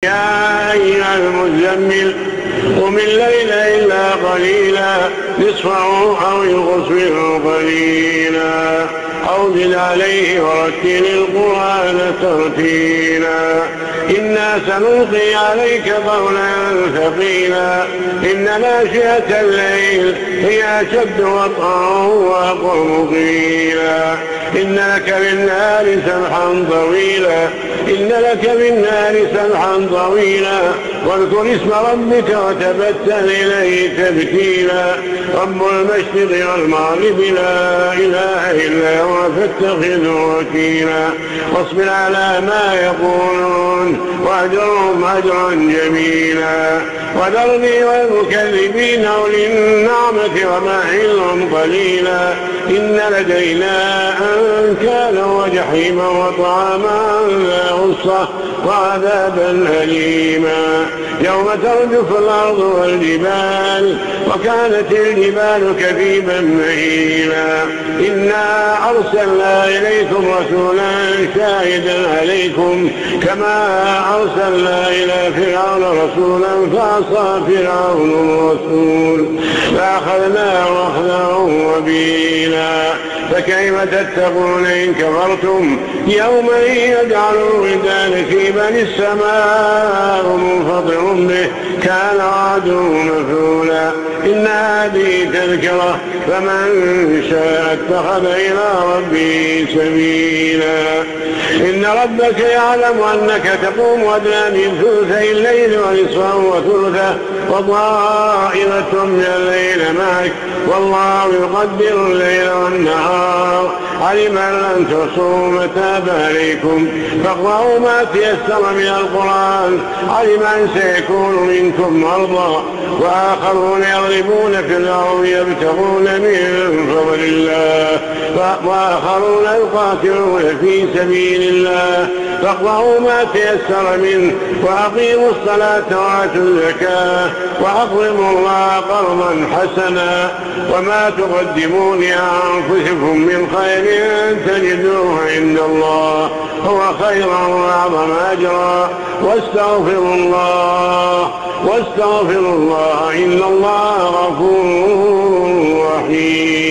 يا أيها المزمل قم الليل إلا قليلا نصفه أو انقص منه قليلا أو زد عليه ورتل القرآن ترتيلا إنا سنلقي عليك قولا ثقيلا إن ناشئة الليل هي أشد وطئا وأقوم قيلا إن لك بالنهار سبحا طويلا إن لك بالنهار سبحا طويلا واذكر اسم ربك وتبتل إليه تبتيلا رب المشرق والمغرب لا إله إلا هو فاتخذه وكيلا واصبر على ما يقولون واهجرهم هجرا جميلا وذرني والمكذبين أولي النعمة ومهلهم قليلا إن لدينا أنكالا وجحيما وطعاما ذا غصة وعذابا أليما يوم ترجف الأرض والجبال وكانت الجبال كثيبا مهيلا إنا أرسلنا إليكم رسولا شاهدا عليكم كما أرسلنا إلى فرعون رسولا فعصى فرعون الرسول فأخذناه أخذا وبيلا فكيف تتقون إن كفرتم يوما يجعل الولدان في بني السماء منفطر به كان وعده مفعولا إن هذه تذكرة فمن شاء اتخذ إلى ربه سبيلا إن ربك يعلم أنك تقوم أدنى من ثلثي الليل ونصفه وثلثه وطائفة من الليل معك والله يقدر الليل والنهار علم أن لن تحصوا فتاب عليكم فاقرؤوا ما تيسر من القرآن علم أن سيكون منكم مرضى وآخرون يضربون في الأرض يبتغون من فضل الله وآخرون يقاتلون في سبيل الله فاقرؤوا ما تيسر منه وأقيموا الصلاة وآتوا الزكاة وأقرضوا الله قرضا حسنا وما تقدموا لأنفسكم من خير تجدوه عند الله هو خيرا وأعظم أجرا واستغفروا الله إن الله غفور رحيم.